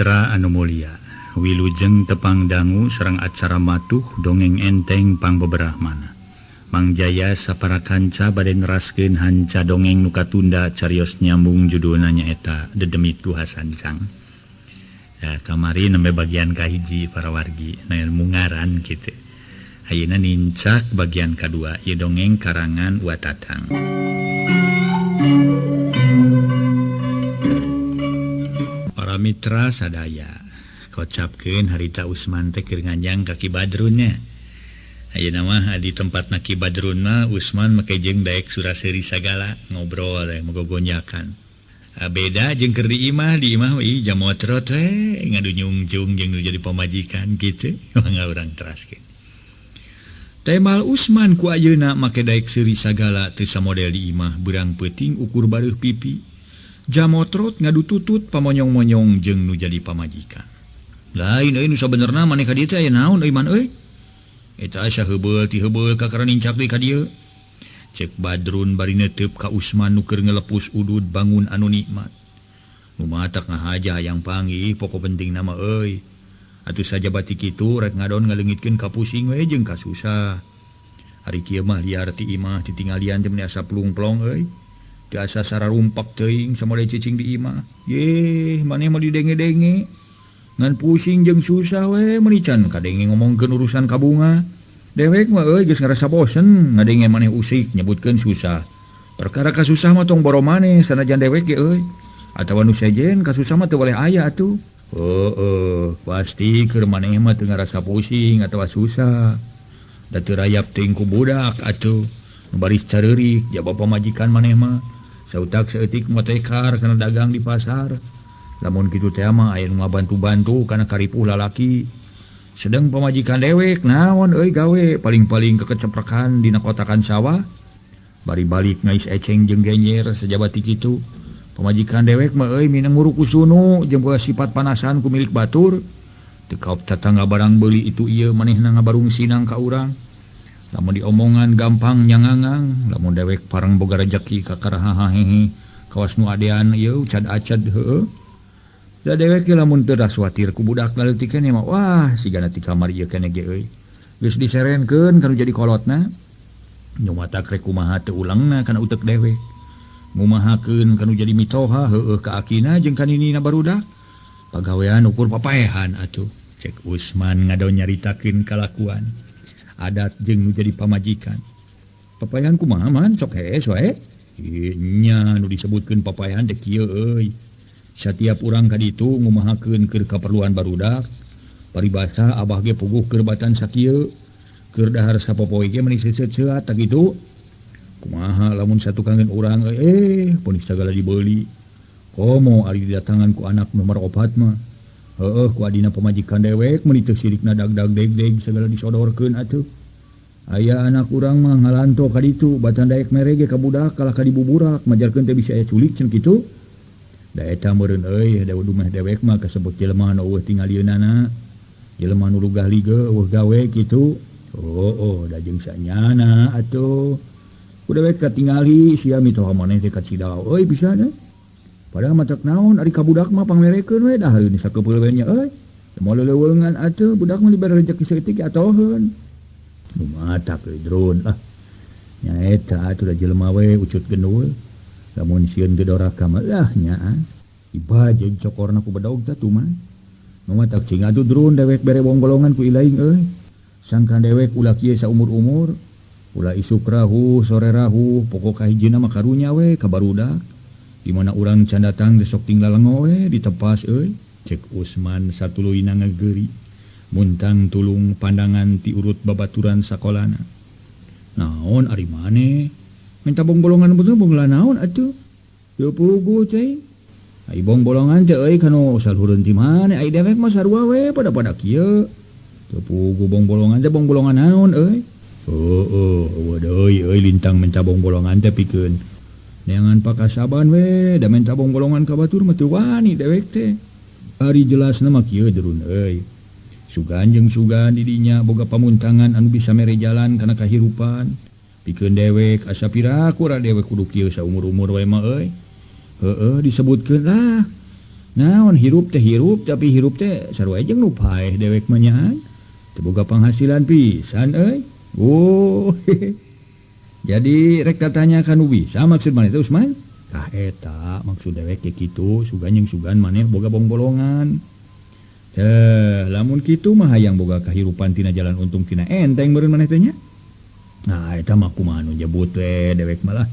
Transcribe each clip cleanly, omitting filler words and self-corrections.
Mitra anu mulia, wilujeng tepang dangu sareng acara matuh dongeng enteng pangbeberahmana. Mang Jaya sapara kanca bade neraskeun hanca dongeng nu katunda carios nyambung judulna nyaeta Dedemit ku Hasancang. Ya, kamari nembe bagian kahiji para wargi na ilmu ngaran kitu. Ayeuna nincak bagian kadua ieu dongeng karangan Watatang. Para mitra sadaya, kocapkeun harita Usman teh keur nganjang kaki Badrunnya. Ayeuna mah di tempatna Ki Badrunna Usman make jeung daek suraseuri sagala ngobrol ngogogonjakan. Beda jeung keur di imah we jamotrot we ngadunyungjung jeung nu jadi pamajikan kitu mangga urang teraskeun. Temal Usman ku ayeuna make daek seuri sagala teu samodel di imah beurang peuting ukur bareuh pipi. Jamotrot ngadututut pamonyong-monyong jeung nu jadi pamajikan. Lain euy nu sabenerna maneh ka dieu teh aya naon euy man euy? Eta asa heubeul ti heubeul kakara nincak deui ka dieu. Cek Badrun bari neuteup ka Usman nu keur ngelepus udud bangun anu nikmat. Nu matak ngahaja hayang panggih pokok penting nama euy. Atuh saja bati kitu rek ngadon ngaleungitkeun ka pusing we jeung ka susah. Ari kieu mah liar ti imah titinggalian teh asa plung-plong euy. Teu asa sararumpak teuing samode cicing di imah. Yeh, maneh mah didenge-denge. Ngan pusing jeung susah we meuni can kadenge ngomongkeun urusan kabunga. Dewek mah euy geus ngarasa bosen ngadenge maneh usik nyebutkeun susah. Perkara kasusah mah tong boro maneh sanajan dewek ge euy. Atawa nu sejen kasusah mah teu boleh aya atuh. Pasti keur maneh mah teu ngarasa pusing atawa susah. Da teu rayap teuing ku budak atuh. Nu baris careurik jaba pamajikan maneh mah. Sautak saeutik motekar kana dagang di pasar. Lamun kitu teh mah aya nu ngabantu-bantu kana karipuh lalaki. Sedeng pamajikan dewek naon euy gawe paling-paling kekeceprekan dina kotakan sawah. Bari balik ngais eceng jeung genyer sajabat ti kitu. Pamajikan dewek mah euy minang nguru ku sunu jeung boga sifat panasan ku milik batur. Teu kaop tatangga barang beuli itu ieu manehna ngabarung sinang ka urang. Lamun diomongan gampang nyangangang, lamun dewek parang boga rejeki kakaraha hehe. Kawas nu adean ieu cad-acad heueuh. Da dewek ge lamun teu raswatir ku budak laleutikeun mah wah sigana ti kamar ieu keneh ge euy. Geus diserenkeun kanu jadi kolotna. Nu matak rek kumaha teu ulangna kana utek dewek. Ngumahakeun kanu jadi mitoha heueuh ka akina jeung kaninina barudak. Pagawean ukur papaehan atuh. Cek Usman ngadon nyaritakeun kalakuan adat jeung nu jadi pamajikan. Papaehan kumaha man sok hees wae. Nya nu disebutkeun papaehan teh kieu euy. Satiap urang ka ditu ngumahakeun keur kaperluan barudak. Paribasa abah ge puguh keur batan sakieu. Keur dahar sapopoe ge meuni seuseut-seuat tah kitu. Kumaha lamun satukangeun urang pun sagala dibeuli. Komo ari didatangan ku anak nomor 4 mah. Heueuh ku adina pamajikan dewek meuni teu sirikna dag-dag deg-deg sagala disodorkeun atuh. Aya anak urang mah ngalanto ka ditu batan daek mere ge ka budak kalah ka dibuburak majarkeun teh bisa aya culik cenah kitu. Da eta meureun euy da dumeh dewek mah kasebut jelema nu eueuh tingalieunana. Jelema nu lugah ligeul eueuh gawe kitu. Da jeung sanyana atuh. Ku dewek katingali sia mitoha maneh teh ka cidao euy pisana. Padahal matak naon ari ka budak mah pangmerekeun we dah heureun sakepeul we nya euy. Moal leuweungan atuh budak mah dibere rezeki saeutik atoheun. Nu matak euy drun nya eta atuh da jelema we ucut genul. Lamun sieun teu doraka mah nya iba jeung cokorna ku bedaog teh tuh mah. Nu matak cing atuh drun dewek bere bonggolongan ku ilaing euy. Sangkan dewek ulah kieu saumur-umur. Ulah isuk rahu sore rahu pokok kahijina mah karunya we ka barudak. Di mana urang can datang desok tinggal lengo we ditepas euy. Cek Usman satuluina ngageuri. Muntang tulung pandangan ti urut babaturan sakolana. Naon ari maneh? Minta bong-bolongan betul bongla naon atuh? Teu puguh teh. Ai bong-bolongan teh euy kanu salureun ti maneh ai dewek mah sarua we pada kieu. Teu puguh bong-bolongan teh bong-bolongan naon euy? Euy lintang minta bong-bolongan teh pikeun neangan pakasaban we da minta bong-bolongan ka batur mah teu wani dewek teh. Ari jelasna mah kieu drun euy. Sugan jeung sugan di dinya boga pamuntangan anu bisa mere jalan kana kahirupan. Pikeun dewek asa piraku ra dewek kudu kieu saumur-umur wae mah euy. Disebutkeun naon hirup teh hirup tapi hirup teh sarua jeung nu paeh dewek mah nya teu boga penghasilan pisan euy. Oh jadi rek tatanya kanu bisa maksud maneh teh Usman? Tah eta maksud dewek ge kitu sugan jeung sugan maneh boga bolong-bolongan. Lamun kitu mah hayang boga kahirupan tina jalan untung tina enteng meureun maneh teh nya. Nah eta mah kumaha nu nyebut we dewek malah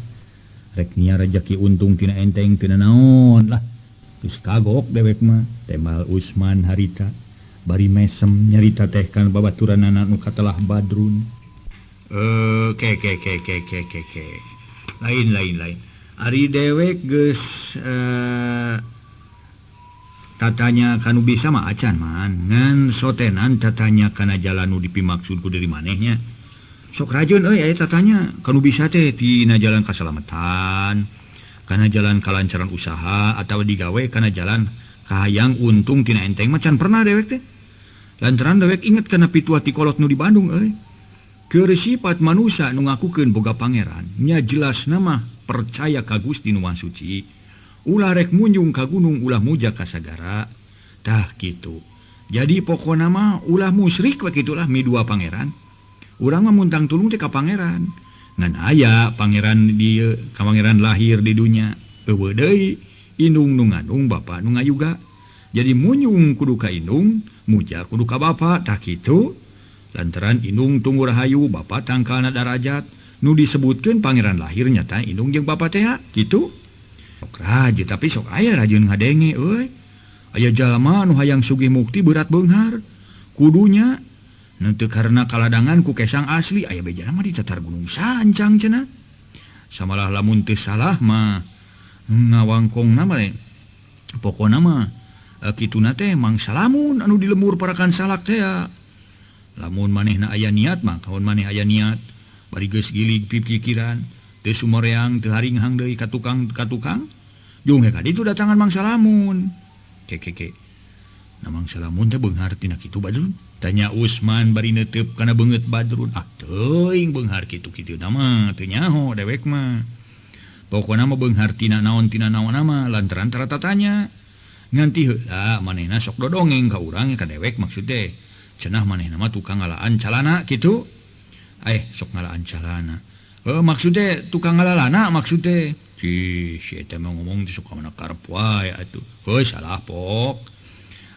rek nya rejeki untung tina enteng tina naon lah. Geus kagok dewek mah temal Usman harita bari mesem nyarita teh kan babaturanana nu katelah Badrun. Ke. Lain. Ari dewek geus tatanya kanu bisa mah acan man ngan sotenan tatanya kana jalan nu dipimaksudku dari manehnya sok rajin euy aya tatanya kanu bisa teh tina jalan kasalamatan kana jalan kalancaran usaha atawa digawe kana jalan kahayang untung tina enteng macan pernah dewek teh lantaran dewek inget kana pituah ti kolot nu di Bandung euy keur sifat manusia nu ngakukeun boga pangeran nya jelas nama percaya ka Gusti Nu Maha Suci ulah rek munjung ka gunung ulah muja ka sagara tah kitu jadi pokona mah ulah musyrik we kitulah midua pangeran urang mah muntang tulung teh ka pangeran ngan aya pangeran dieu ka pangeran lahir di dunya eueuh deui indung nu ngandung bapa nu ngayuga jadi munjung kudu ka indung muja kudu ka bapa tah kitu lantaran indung tunggu rahayu bapa tangkalna darajat nu disebutkeun pangeran lahir nyata indung jeung bapa teh kitu. Sok raja tapi sok aya rajin ngadenge euy. Aya jalma nu hayang sugih mukti berat beunghar. Kudunya nanti karena kaladangan ku kesang asli aya bejana mah di tatar gunung sancang cenah. Samalah lamun teu salah mah ngawangkongna mah pokona mah kituna teh mangsa lamun anu di lemur parakan salak teh. Lamun manehna aya niat mah kaon maneh aya niat bari geus gilig pikiran teu sumoreang teu haringhang deui ka tukang jeung he kaditu datangan mangsa lamun ke na mangsa lamun teh beunghar tina kitu Badrun tanya Usman bari neuteup kana beungeut Badrun teuing beunghar kitu-kitu mah teu nyaho dewek mah pokona mah beunghar tina naon mah lantaran taratatanya nganti heula manehna sok dodongeng ka urang ka dewek maksud teh cenah manehna mah tukang ngalaan calana kitu sok ngalaan calana maksudnya tukang ngalalana maksudnya si eta mah ngomong suka mana karep wae atuh salah pok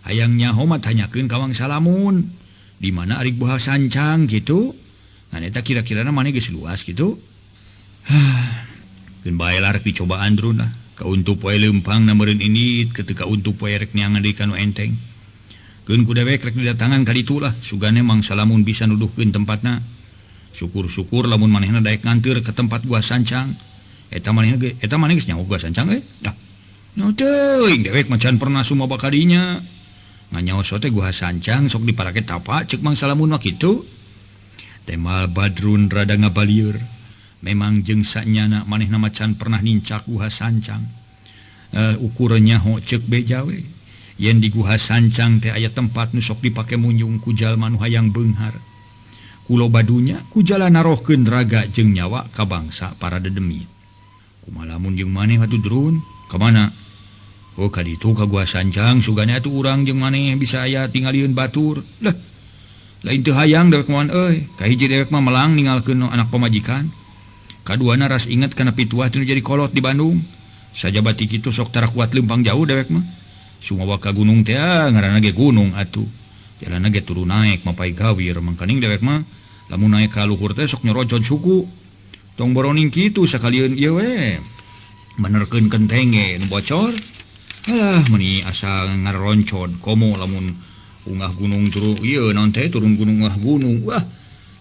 hayangnya homat tanyakeun ka Wang Salamun di mana ari buah sancang gitu ngan eta kira-kirana maneh geus luas gitu keun bae larek dicobaan drun lah kauntup poe leumpang na meureun ini ketika untuk poe rek nyangan deui kanu enteng keun ku dewek rek didatangan ka ditu lah sugane Mang Salamun bisa nuduhkeun tempatna syukur-syukur lamun manehna daek nganteur ke tempat gua sancang eta maneh geus nyaho gua sancang dah nyaho teuing dewek macan pernah sumoba kadinya nganyaho teh gua sancang sok diparake tapa ceuk Mang Salamun mah kitu temal Badrun rada ngabalieur memang jeung sanyana manehna macan pernah nincak gua sancang ukuran nyaho ceuk beja we yen di gua sancang teh aya tempat nu sok dipake munjung ku jalma nu hayang beunghar kulo badunya ku jalan narohkeun raga jeung nyawa ka bangsa para dedemit. Kumaha lamun jeung maneh atuh Drun? Ka mana? Ka ditu ka gua sancang sugane atuh urang jeung maneh bisa aya tingalieun batur. Lah. Lain teu hayang dewek moan euy. Ka hiji dewek mah melang ninggalkeun anak pamajikan. Kaduana ras inget kana pituah teu jadi kolot di Bandung. Sajabat ti kitu sok tara kuat leumpang jauh dewek mah. Sumawa ka gunung teh ngaranna ge gunung atuh. Jalanna ge turun naek mapai gawir mangkaning dewek mah lamun naik ka luhur teh sok nyorocon suku tong boroning kitu sakalieun ieu we benerkeun kentenge nu bocor alah meuni asa ngaroncon komo lamun ungah gunung turu ieu naon teh turun gunung ungah gunung wah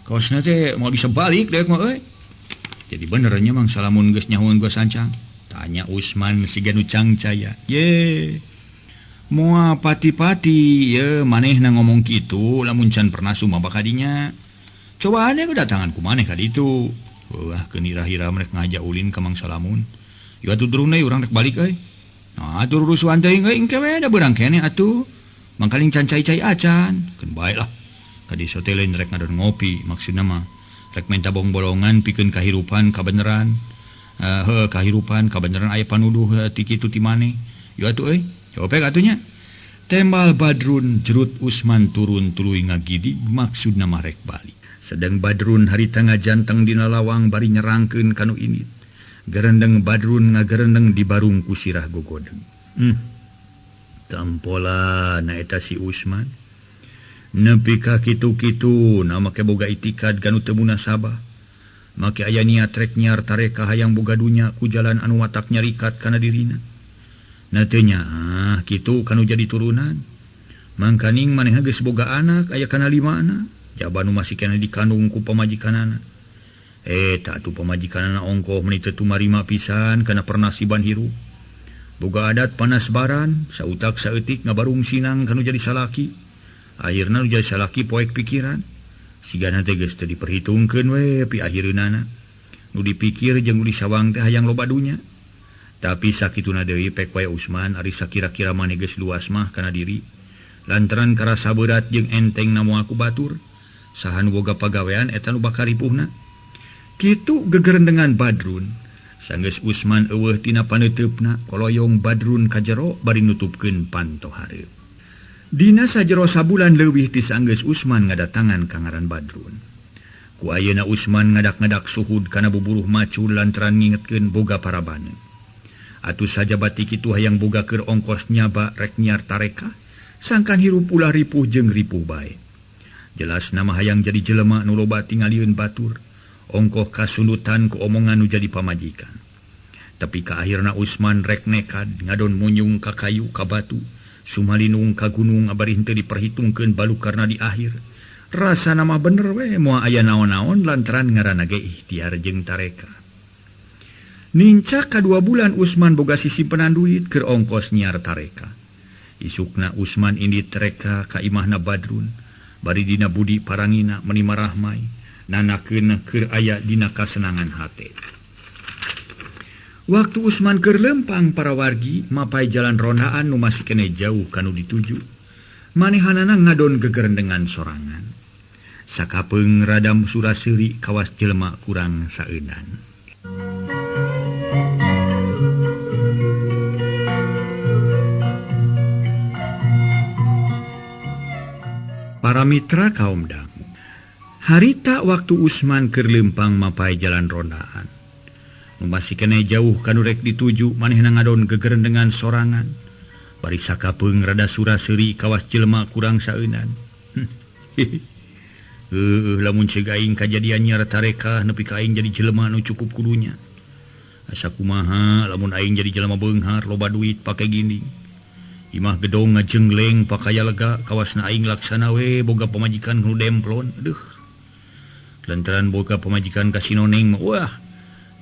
kaosna teh moal bisa balik dewek mah euy jadi bener nya Mang Salamun geus nyahoan gua sancang tanya Usman siga nu cangcaya ye moal pati-pati ye manehna ngomong kitu lamun can pernah sumaba kadinya cobaannya kedatangan ku maneh ka ditu wah keun ira-ira merek ngajak ulin ka Mang Salamun ieu atuh Drun deui urang rek balik euy nah atuh rusuhan teuing euy engke we da beurang keneh atuh mangkaling can cai-cai acan keun bae lah ka dieu teh lain rek ngadon ngopi maksudna mah rek menta bolong-bolongan pikeun kahirupan kabeneran kahirupan kabeneran aya panuduh ti kitu ti maneh ieu atuh euy atunya tembal Badrun jerut Usman turun tuluy ngagidi maksudna marek balik. Sedang Badrun harita ngajanteng dina lawang bari nyerangkeun kanu init. Gerendeng Badrun ngagerendeng di barung ku sirah gogodeng. Tampola na eta si Usman. Nepi ka kitu-kitu na make boga itikad kanu teu munasabah. Make aya niat rek nyiar tareka hayang boga dunya ku jalan anu watak nyarikat kana dirina. Na teu nya kitu kanu jadi turunan. Mangkaning manehna geus boga anak aya kana 5 anak. Jaban nu masih kena dikandung ku pamajikanana. Tak tu pamajikanana ongkoh meni teu tumarima pisan kana pernasiban hirup. Boga adat panas baran, sautak saeutik ngabarung sinang kanu jadi salaki. Akhirna nu jadi salaki poek pikiran. Sigana teh geus teu diperhitungkeun we pi akhireunnana. Nu dipikir jeung nu disawang teh hayang loba dunya. Tapi sakituna deui pek wae Usman ari sakira-kira maneh geus luas mah kana diri. Lantaran karasa berat jeung enteng na moal ku batur. Saha nu boga pagawean eta nu bakal ripuhna. Kitu gegerendengan Badrun. Sanggeus Usman eueuh tina paneteupna, koloyong Badrun ka jero bari nutupkeun panto hareup. Dina sajero sabulan leuwih ti sanggeus Usman ngadatangan ka ngaran Badrun. Ku ayeuna Usman ngadak-ngadak suhud kana buburuh macul lantaran ngingetkeun boga parabana. Atuh saja bati kitu hayang boga keur ongkos nyaba rek nyiar tareka, sangkan hirup ulah ripuh jeung ripuh bae. Jelas nama hayang jadi jelema nu loba tingalieun batur, ongkoh kasundutan ku omongan nu jadi pamajikan. Tapi ka akhirna Usman rek nekad ngadon munyung ka kayu ka batu, sumalinung ka gunung abari henteu diperhitungkeun balukarna di akhir. Rasa nama bener we moal aya naon-naon lantaran ngaranna ge ikhtiar jeung tareka. Nincak ka 2 bulan Usman boga sisimpenan duit keur ongkos nyiar tareka. Isukna Usman indit tareka ka imahna Badrun. Bari dina budi parangina meni marahmai nanakeun keur aya dina kasenangan hate. Waktu Usman keur lempang para wargi mapai jalan rondaan nu masih kene jauh kanu dituju. Manehanana ngadon gegerendengan sorangan. Sakapeung radam suraseuri kawas jelema kurang saeunan. Para mitra kaum dangu. Harita waktu Usman keur lempang mapai jalan rondaan. Nu masih kene jauh kanu rek dituju manehna ngadon gegerendengan sorangan. Bari sakapeung rada suraseuri kawas jelema kurang saeunan. Lamun ceuk aing kajadian nyiar tareka nepi ka aing jadi jelema nu cukup kudunya. Asa kumaha lamun aing jadi jelema beunghar loba duit pake gini. Imah gedong ngajengleng pakaya lega kawasna aing laksana we boga pamajikan nu demplon. Aduh. Lantaran boga pamajikan ka Sinoneng wah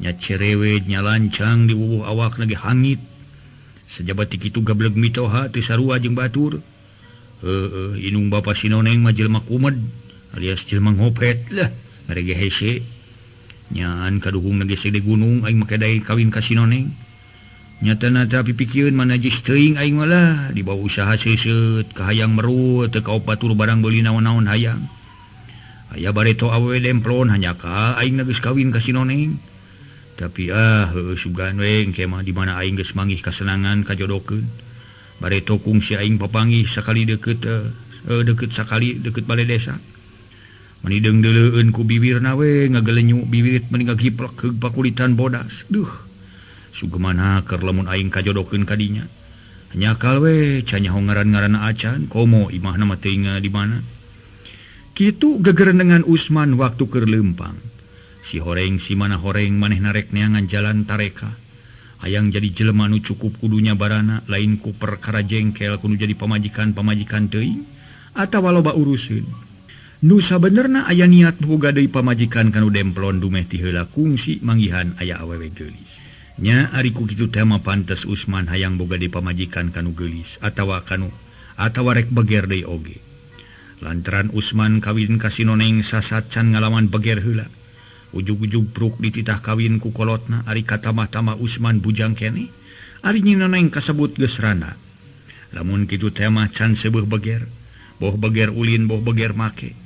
nya cerewet nya lancang di wuwuh awakna ge hangit. Sajabat kitu gableg mitoha teu sarua jeung batur. Inung bapa Sinoneng mah jelema kumed alias jelema ngopet lah ngarege hese. Nyaan kaduhung nage sede gunung aing make dae kawin ka Sinoneng. Nyatana tapi pikieun manajis teuing aing malah dibawa usaha seuseut ka hayang meru teu kaop batur barang beuli naon-naon hayang. Aya bareto awewe demplon hanya ka aing geus kawin ka Sinoneng. Tapi sugan we engke mah di mana aing geus manggih kasenangan kajodokeun. Bareto kungsi aing papanggih sakali deukeut sakali deukeut balai desa. Mani deung-deuleueun ku bibirna we ngagelenyu bibit meni ngagiplek ke pakulitan bodas. Duh. Sugemana keur lamun aing kajodokeun ka dinya. Nya kal we canyaho ngaran-ngaranna acan komo imahna mah teuing di mana. Kitu gegerendengan Usman waktu keur leumpang. Si horeng si mana horeng manehna rek neangan jalan tareka. Hayang jadi jelema nu cukup kudunya barana lain ku perkara jengkel kudu jadi pamajikan teuing atawa loba uruseun. Nu sabenerna aya niat boga deui pamajikan kanu demplon dumeh ti heula kungsi manggihan aya awewe geulis. Nya ari ku kitu teh mah pantes Usman hayang boga deui pamajikan kanu geulis atawa rek beger deui oge. Lantaran Usman kawin ka Sinoneng sasat can ngalaman beger heula. Ujug-ujug pruk dititah kawin ku kolotna ari katamah-tamah Usman bujang kene. Ari Sinoneng kasebut geus rana. Lamun kitu teh mah can seueuh beger. Boh beger ulin boh beger make.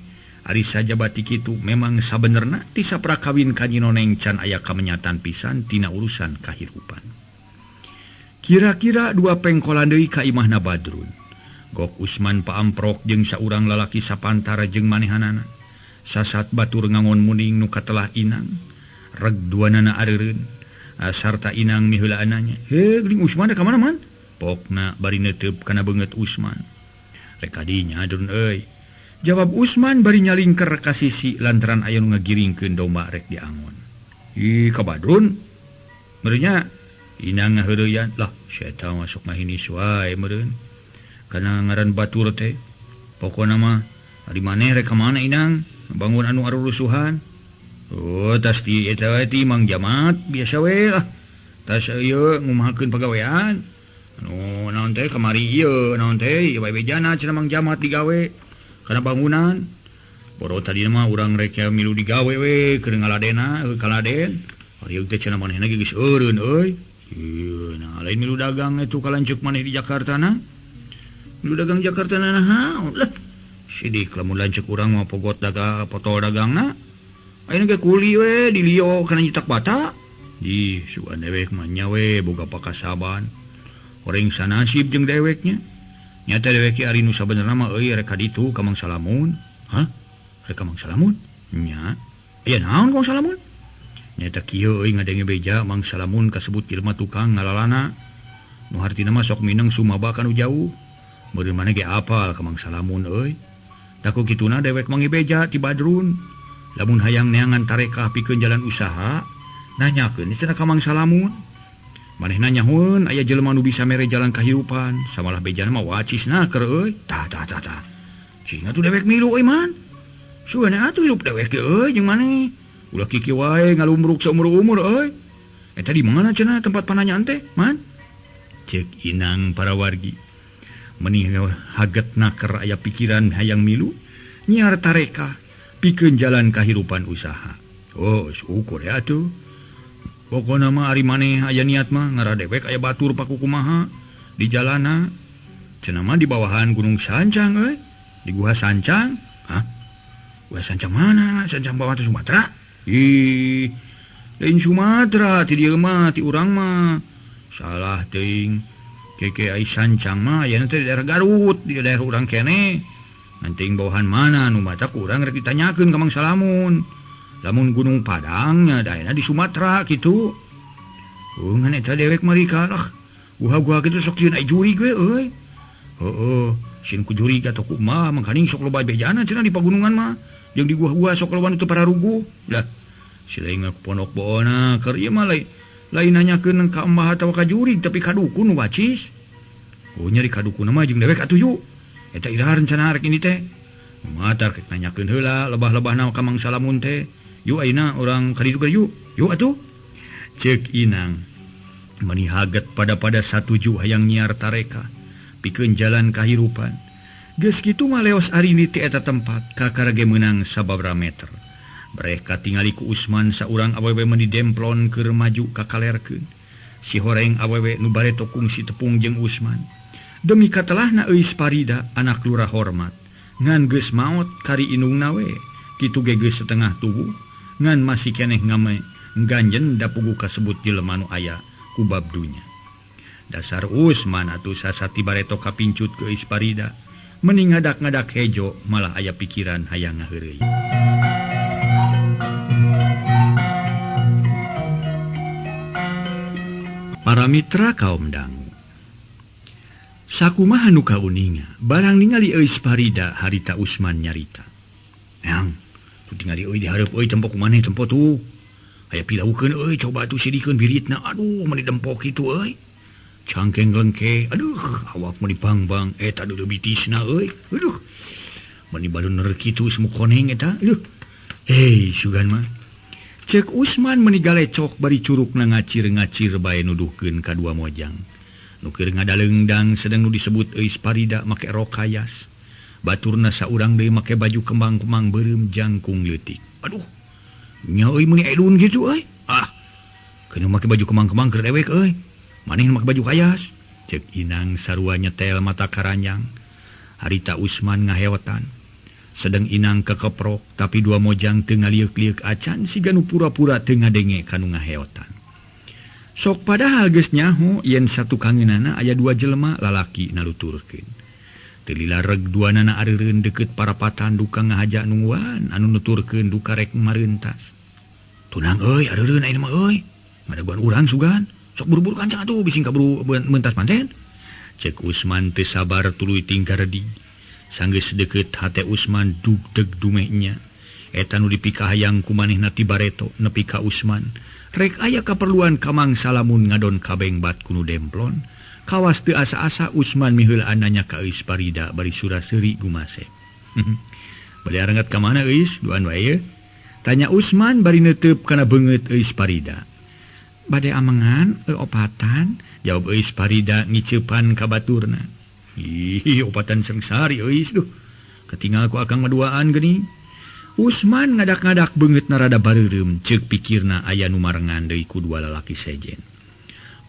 Ari saja bati kitu memang sabenerna ti saprakawin ka Sinoneng can aya kamenyatan pisan tina urusan kahirupan. Kira-kira dua pengkolan deui ka imahna Badrun. Gok Usman paamprok jeung saurang lalaki sapantara jeung manehanana. Sasat batur ngangon muning nu katelah inang. Reg duanana areureun. Sarta inang miheulaananya. Geuning Usman ka mana man? Pokna bari neuteup kana beungeut Usman. Rek kadinya Adrun euy. Jawab Usman bari nyalingker ka sisi lantaran aya nu ngagiringkeun domba rek diangon. Ih ka Badrun. Meureunnya inang ngaheureuyan. Lah eta masuk ngahinis wae meureun. Kana ngaran batur teh. Pokona mah ari maneh rek ka mana inang? Bangun anu arurusuhan. Oh tas ti eta ti Mang Jamat biasa we lah. Tas ieu ngumahakeun pagawean. Anu naon teh kamari ieu naon teh bae bejana cenah Mang Jamat digawe kana bangunan. Boro tadi mah urang rek milu digawe we keur ngaladena kaladen. Ari teh cenah manehna geus eureun euy. Ieu nah lain milu dagang itu kalanceuk maneh di Jakarta na. Milu dagang Jakarta na naon lah. Sidik lamun lanceuk urang mah pogot dagang foto dagangna. Ayeuna ge kuli we di lieu kana nyitak bata. Di sugan dewek mah nya we boga pakasaban. Oreng sanasib jeung deweknya. Nyata dewek ari nu sabenerna mah euy rek ka ditu ka Mang Salamun. Hah? Rek ka Mang Salamun? Nya. Aya naon Mang Salamun? Nyata kieu euy ngadenge beja Mang Salamun kasebut jelema tukang ngalalana. Nu hartina mah sok mineng sumaba kanu jauh. Meureun maneh ge apal ka Mang Salamun euy. Taku kituna dewek mangi beja ti Badrun. Lamun hayang neangan tarekah pikeun jalan usaha, nanyakeun cenah ka Mang Salamun. Manehna nyahoeun aya jelema nu bisa mere jalan kahirupan, samalah bejana mah wacisna keur euy. Tah. Cing atuh dewek milu euy man. Sugan atuh hirup dewek ge euy jeung maneh. Ulah kiki wae ngalumruk saumur-umur euy. Eta di mana cenah tempat pananyaan teh, man? Ceuk inang para wargi. Menih hagetna keur aya pikiran hayang milu, nyiar tarekah pikeun jalan kahirupan usaha. Oh, syukur ya atuh. Pokona mah ari maneh aya niat mah ngaradewek aya batur paku kumaha di jalana. Cenah mah di bawahan Gunung Sancang euy. Di Guha Sancang. Hah? Guha Sancang mana? Sancang bawah teh Sumatera? Ih, lain Sumatera ti dieu mah ti urang mah. Salah teuing. Keke ai Sancang mah aya teh di daerah Garut, di daerah urang keneh. Anting bawahan mana nu matak urang rek ditanyakeun ka Mang Salamun. Lamun Gunung Padang nya daerah di Sumatera kitu. Ngan eta dewek mari kalah. Guha-guha kitu sok sieun ai jurig we euy. Heueuh, sieun ku jurig atuh kumaha mangkaning sok loba bejana cenah di pagunungan mah. Jeung di guha-guha sok loba nu teu pararuguh. Lah, silaing ku pondok boona keur ieu mah lain nanyakeun ka embah atawa ka jurig tapi ka dukun nu wacis. Oh nya di ka dukun mah jeung dewek atuh yu. Eta iraha rencana rek ini teh. Matar rek nanyakeun heula lebah-lebahna ka Mang Salamun teh. Yu ayeuna urang ka ditu yu. Yu atuh. Ceuk inang. Mani haget pada satuju hayang nyiar tareka pikeun jalan kahirupan. Geus kitu mah leos ari di eta tempat kakarage meunang sababaraha meter. Breh katingali ku Usman saurang awewe meni demplon keur maju kakalerkeun. Si horeng awewe nu bareto kungsi tepung jeung Usman. Demi katelahna Eus Parida anak lurah hormat. Ngan geus maot kari indungna we. Kitu ge geus setengah tubuh. Ngan masih keneh ngganjen da pugu kasebut jelema nu aya ku babdunya. Dasar Usman atuh sasati bareto kapincut ke Eus Parida. Mending ngadak-ngadak hejo malah aya pikiran hayang ngaheureuy. Para mitra kaum dangu. Sakumaha nu kauninga barang ningali Eus Parida harita Usman nyarita. Yang tu tingali euy di hareup euy tempo kumaneh tempo tu. Aya pilaukeun euy coba atuh sidikeun biritna. Aduh meni dempo kitu euy. Cangkeng lengke. Aduh awak meni bangbang eta dudu bitisna euy. Aduh. Meni baluner kitu semu koneng eta. Aduh. Hei sugan mah. Ceuk Usman meni galecok bari curugna ngacir-ngacir bae nuduhkeun ka dua mojang. Nu keur ngadaleungdang sedang nu disebut Eus Parida make rok kayas. Baturna saurang deui make baju kembang-kembang beureum jangkung leutik. Aduh. Nya euy meni edun kitu euy. Ah. Keun make baju kembang-kembang keur dewek euy. Maneh make baju kayas. Ceuk inang sarua nyetel mata karanjang. Harita Usman ngahewetan. Sedang inang kekeprok tapi dua mojang teu ngaliuk-liuk acan siga nu pura-pura teu ngadenge kanu ngahewetan. sok padahal geus nyaho yen satu kangenana aya dua jelema lalaki naluturkeun. Teu lilareg duanana areureun deukeut parapatan duka ngahaja nungguan anu nuturkeun duka rek mareuntas. Tunang euy areureun ayeuna mah euy. Madaguan urang sugan. Sok buru-buru kancang atuh bising kaburu mentas manten. Cek Usman teu sabar tuluy tingkar di. Sanggeus deukeut hate Usman dugdeg dumehnya. Eta nu dipikahayang ku manehna ti Bareto nepi ka Usman. Rek aya kaperluan kamang salamun ngadon kabeng bat kuno demplon. Kawas teu asa-asa Usman miheulaan nanya ka Eus Parida bari suraseuri gumase. Bade arengat ka mana Eus? Duan wae. Tanya Usman bari neuteup kana beungeut Eus Parida. Bade amengan opatan, jawab Eus Parida ngiceupan ka baturna. Ih, opatan sengsari Eus duh. Katingal ku akang maduaan geuning. Usman ngadak-ngadak beungeutna rada bareureum ceuk pikirna aya nu marengan deui ku dua lalaki sejen.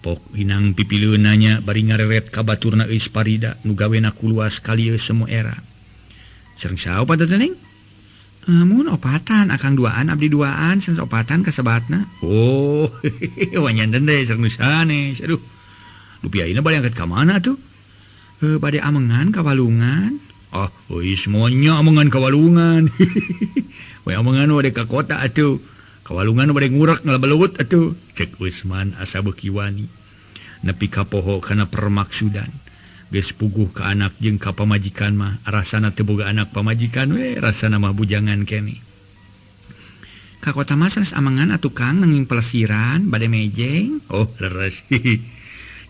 Pok inang pipileun nanya bari ngareret ka baturna Eus Parida nu gawena kuluas kalieu semu era. Sareng saha opatan teh? Mun opatan akang duaan abdi duaan sen opatan kasebatna. Oh, wanyanten deui sareng nu sanes. Aduh. Lupi ayeuna bade angkat ka mana tuh? Bade amengan ka walungan. Ah, Eus monya amengan ka walungan. We amengan wade ka kota atuh. Ka walungan bade ngurek ngalabelut atuh. Cek Usman asa beuki wani. Nepi ka poho kana permaksudan. Geus puguh ka anak jeung ka pamajikan mah rasana teu boga anak pamajikan we rasana mah bujangan keneh. Ka kota mah sanes amengan atuh Kang nanging pelesiran bade mejeng. Oh, leres.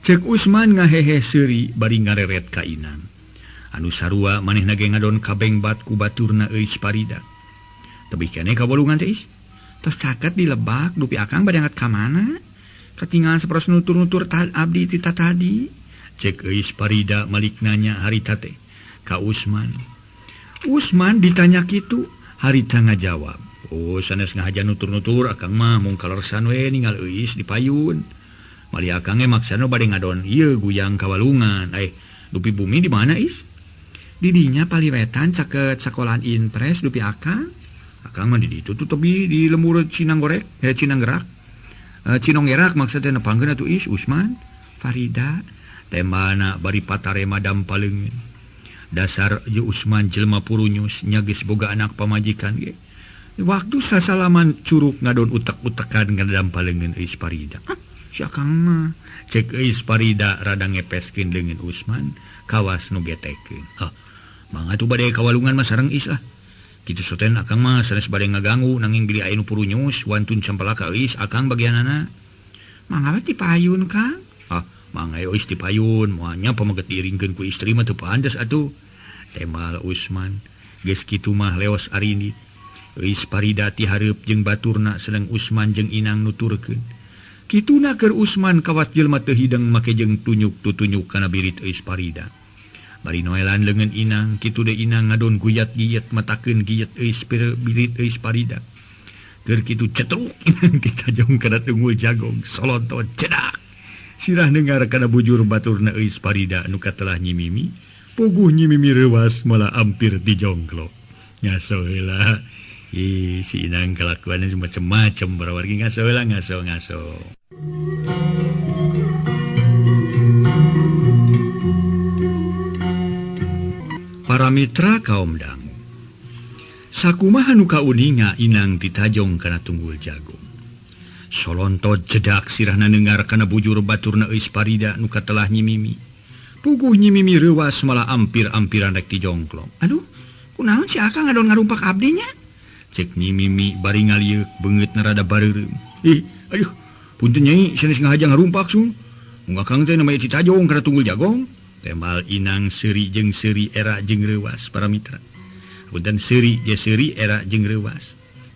Cek Usman ngahehe seuri bari ngareret ka inang. Anu sarua manehna ge ngadon kabeng bat ku baturna Eus Parida. Tebih keneh ka bolungan teh is. Tos caket di lebak dupi akang bade angkat ka mana? Katingal saperos nutur-nutur abdi ti tadi. Cek Eus Parida malik nanya harita teh ka Usman. Usman ditanya kitu, harita ngajawab. Oh, sanes ngahaja nutur-nutur akang mah mung kalersan we ningal Eus dipayun. Mali akang maksana bade ngadon ieu guyang ka walungan. Dupi bumi di mana is? Didinya paliwetan caket sekolahan impres dupi akang. Akang mah di ditu tuh tebi di lembur Cinanggerak. Cinonggerak maksudnya nepangkeun atuh is Usman. Farida temana bari patarema dampaleungeun. Dasar je Usman jelema purunyus nya geus boga anak pamajikan ge. Waktu sasalaman curug ngadon utek-utekan kana dampaleungeun Eus Parida. Si akang mah cek Eus Parida rada ngepeskeun leungeun Usman kawas nu getekeun. Mangga tuh bade kawalungan mah sareng is lah. Kitu soten akang mah sanes bade ngaganggu nanging bili aya nu purunyus wantun campelaka Eus akang bagianana. Mangga ti payun Kang. Mangga Eus ti payun moalnya pamaget diiringkeun ku istri mah teu pantes atuh. Temal Usman. Geus kitu mah leos arindit. Eus Parida ti hareup jeung baturna sedeng Usman jeung inang nuturkeun. Kituna keur Usman kawas jelema teu hideng make jeung tunyuk tutunyuk kana birit Eus Parida. Bari noelan leungeun inang, kitu deui inang ngadon guyat-giyet matakeun giyet Eus birit Eus Parida. Keur kitu cetruk inang kita jong kana tunggul jagong, solontot cedak. Sirah dengar kana bujur baturna Eus Parida anu katelah nyimimi, puguh nyimimi reuwas malah ampir dijongklok. Ngaso heula. Si inang kelakuanna macem-macem barawargi ngaso heula ngaso. Para mitra kaum dangu. Sakumaha nu kauninga inang ditajong kana tunggul jagung. Solontot jedak sirahna nengar kana bujur baturna Eus Parida nu katelah nyimimi. Puguh nyimimi reuwas malah ampir-ampiran rek dijongklok. Aduh, kunaon si akang ngadon ngarumpak abdinya? Cek nyimimi bari ngalieuk beungeutna rada bareureum. Aduh, punten nyai sanes ngahaja ngarumpak sun. Mun akang teh namanya ditajong kana tunggul jagong. Temal inang seuri jeung seuri era jeung reuwas para mitra. Punten seuri ge seuri era jeung reuwas.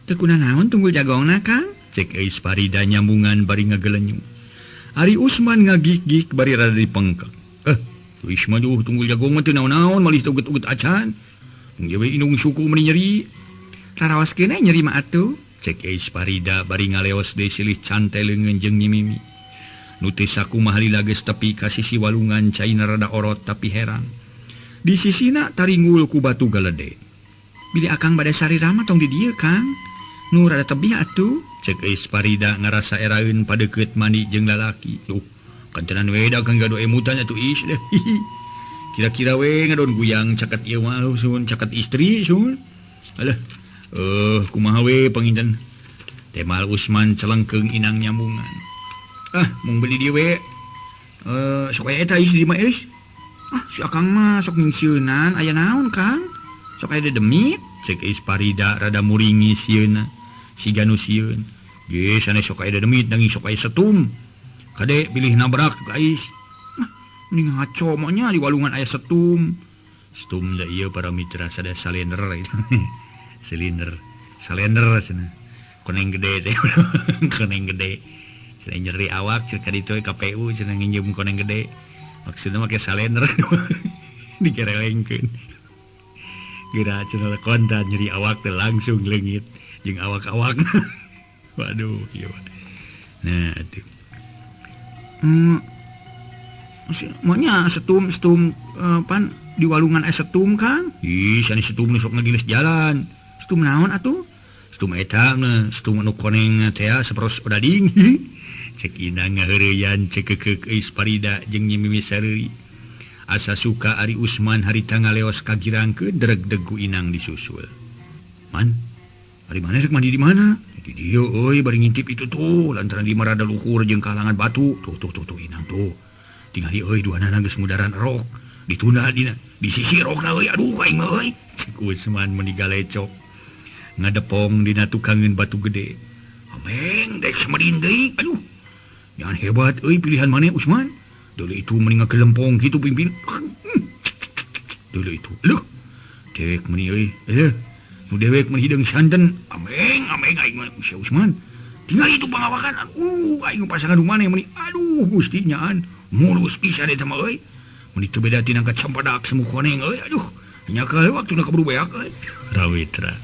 Teu kunaon tunggul jagongna Kang? Cek Eus Parida nyambungan bari ngagelenyung. Ari Usman ngagik-gik bari rada dipengkek. Tuis mah duh tunggul jagong mah teu naon-naon malih uget-uget acan. Mun we indung suku meni nyeri. Larawas keneh nyeri mah atuh. Cek Eus Parida bari ngaleos deui silih cantel leungeun jeung nyimimi. Nu teu sakumaha lila geus tepi ka sisi walungan caina rada orot tapi heran. Di sisina taringgul ku batu galede. Bili akang bade sarirama tong di dieu Kang. nur ada tebih atuh cek Parida ngerasa eraun pada ket mandi jeung lalaki tuh kantenan weda kan gaduh emutan atuh is deh kira-kira we ngadon guyang caket ieu mah sun caket istri sun alah kumaha we panginten Temal Usman celengkeung inang nyambungan mung beli dieu we sok aya eta is di mah is si akang mah sok ningseunan aya naon Kang sok aya demit cek Parida rada muringi sieuna si ganusieun ge sanes sok aya demit nanging sok aya setum kade pilih nabrak guys mending ngaco mah nya di walungan aya setum da ieu para mitra sada salender silinder salender cenah koneng gede teh koneng gede cenah nyeri awak cek ka ditu KPU cenah nginjem koneng gede maksudna make salender dikerelengkeun kira cenah kontan nyeri awak teh langsung leungit jeung awak-awak waduh ieu nah atuh maunya setum pan di walungan setum Kang ih sani setum sok ngagiles jalan setum naon atuh setum eta na setum anu koneng teh saperos odading cek inang ngaheureuyan cek keuk Parida jeung Nyi Mimi Sareuri asa suka Ari Usman harita ngaleos kagirangkeun dereg-degu inang disusul man ari mana rek mandi di mana di dieu euy bari ngintip itu tuh lantaran di marada luhur jeung kalangan batu tuh inang tuh tinggal euy duanana geus mudaran rok ditunda dina di sisi rokna euy aduh aing mah euy cek Usman meni galecok ngadepong dina tukangeun batu gede ameng dek samadin deui aduh jangan hebat euy pilihan maneh Usman dulu itu mending kelempong gitu pimpin dulu itu aduh dewek meni euy nu dewek meni hideung santen ameng aing mah Usman tinggal itu pangawakan aing pasangan maneh meni aduh Gusti nyaan mulus pisan eta mah euy meni teu beda tina angkat sampadak semu koneng euy aduh nya ka waktuna kaburu beak euy rawitra